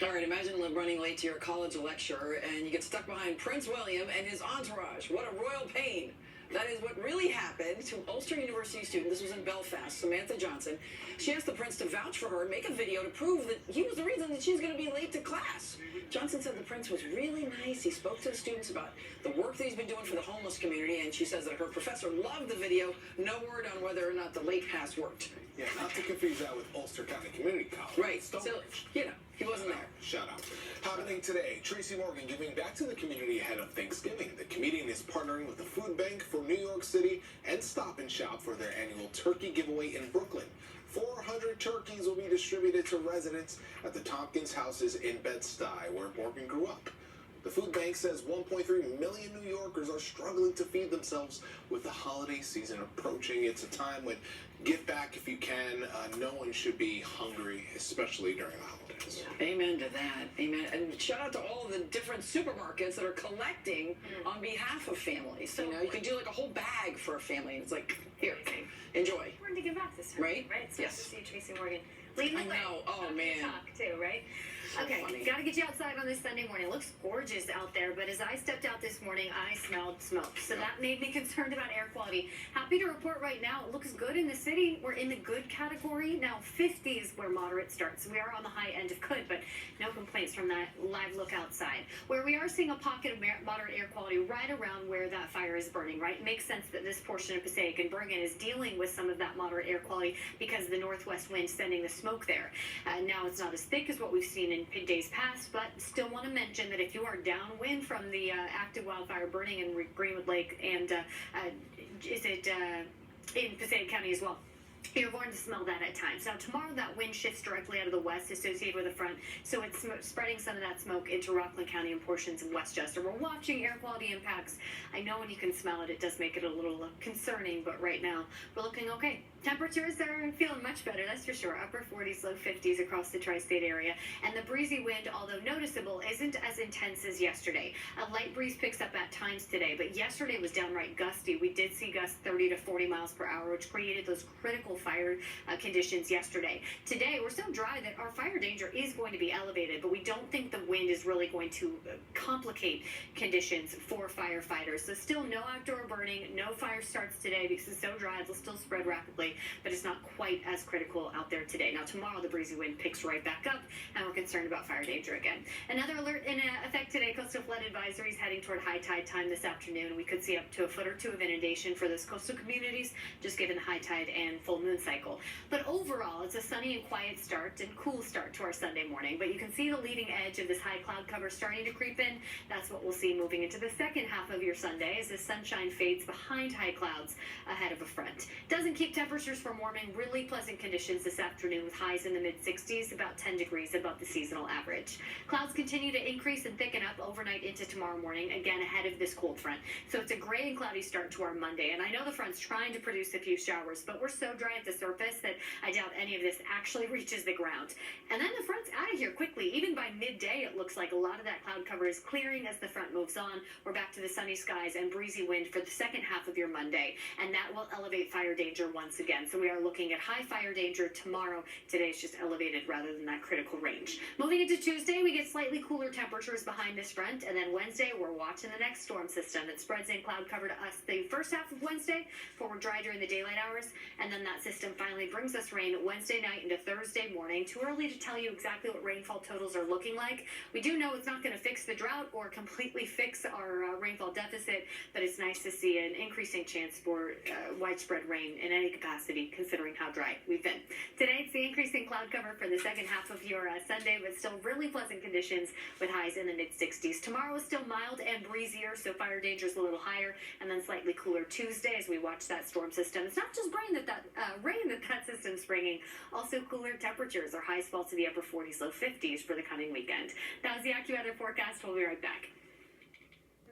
All right, imagine running late to your college lecture and you get stuck behind Prince William and his entourage. What a royal pain. That is what really happened to Ulster University student. This was in Belfast, Samantha Johnson. She asked the prince to vouch for her and make a video to prove that he was the reason that she's going to be late to class. Johnson said the prince was really nice. He spoke to the students about the work that he's been doing for the homeless community, and she says that her professor loved the video. No word on whether or not the late pass worked. Yeah, not to confuse that with Ulster County Community College. Right. So, he wasn't there. Shout out. Happening today, Tracy Morgan giving back to the community ahead of Thanksgiving. The comedian is partnering with the Food Bank for New York City and Stop and Shop for their annual turkey giveaway in Brooklyn. 400 turkeys will be distributed to residents at the Tompkins houses in Bed-Stuy, where Morgan grew up. The food bank says 1.3 million New Yorkers are struggling to feed themselves with the holiday season approaching. It's a time when give back if you can. No one should be hungry, especially during the holidays. Amen to that. Amen. And shout out to all of the different supermarkets that are collecting on behalf of families. You know, you can do like a whole bag for a family. It's like, here, enjoy. We're to give back this time, right? So Yes. to see Tracy Morgan. Lead the I way. know. Oh, man. Talk too, right? So okay, funny. got to get you outside on this Sunday morning. It looks gorgeous out there, but as I stepped out this morning, I smelled smoke. So that made me concerned about air quality. Happy to report right now, it looks good in the city. We're in the good category. Now, 50s where moderate starts. We are on the high end of good, but no complaints from that live look outside. Where we are seeing a pocket of moderate air quality right around where that fire is burning, right? It makes sense that this portion of Passaic and Bergen is dealing with some of that moderate air quality because of the northwest wind sending the smoke there. Now, it's not as thick as what we've seen in days past, but still want to mention that if you are downwind from the active wildfire burning in Greenwood Lake and in Passaic County as well, you're going to smell that at times. Now, tomorrow that wind shifts directly out of the west associated with the front, so it's spreading some of that smoke into Rockland County and portions of Westchester. We're watching air quality impacts. I know when you can smell it, it does make it a little concerning, but right now we're looking okay. Temperatures are feeling much better, that's for sure. Upper 40s, low 50s across the tri-state area. And the breezy wind, although noticeable, isn't as intense as yesterday. A light breeze picks up at times today, but yesterday was downright gusty. We did see gusts 30 to 40 miles per hour, which created those critical fire conditions yesterday. Today, we're so dry that our fire danger is going to be elevated, but we don't think the wind is really going to complicate conditions for firefighters. So still no outdoor burning, no fire starts today because it's so dry, it'll still spread rapidly, but it's not quite as critical out there today. Now, tomorrow, the breezy wind picks right back up, and we're concerned about fire danger again. Another alert in effect today, coastal flood advisories heading toward high tide time this afternoon. We could see up to a foot or two of inundation for those coastal communities, just given the high tide and full moon cycle. But overall, it's a sunny and quiet start and cool start to our Sunday morning. But you can see the leading edge of this high cloud cover starting to creep in. That's what we'll see moving into the second half of your Sunday as the sunshine fades behind high clouds ahead of a front. Doesn't keep temperatures from warming. Really pleasant conditions this afternoon with highs in the mid-60s, about 10 degrees above the seasonal average. Clouds continue to increase and thicken up overnight into tomorrow morning, again ahead of this cold front. So it's a gray and cloudy start to our Monday. And I know the front's trying to produce a few showers, but we're so dry at the surface that I doubt any of this actually reaches the ground. And then the front's out of here quickly. Even by midday, it looks like a lot of that cloud cover is clearing as the front moves on. We're back to the sunny skies and breezy wind for the second half of your Monday, and that will elevate fire danger once again. So we are looking at high fire danger tomorrow. Today's just elevated rather than that critical range. Moving into Tuesday, we get slightly cooler temperatures behind this front, and then Wednesday, we're watching the next storm system that spreads in cloud cover to us the first half of Wednesday, for we're dry during the daylight hours, and then that system finally brings us rain Wednesday night into Thursday morning. Too early to tell you exactly what rainfall totals are looking like. We do know it's not going to fix the drought or completely fix our rainfall deficit, but it's nice to see an increasing chance for widespread rain in any capacity, considering how dry we've been. Today, it's the increasing cloud cover for the second half of your Sunday, but still really pleasant conditions with highs in the mid-60s. Tomorrow is still mild and breezier, so fire danger is a little higher, and then slightly cooler Tuesday as we watch that storm system. It's not just rain that system's bringing, also cooler temperatures. Our highs fall to the upper 40s, low 50s for the coming weekend. That was the AccuWeather forecast. We'll be right back.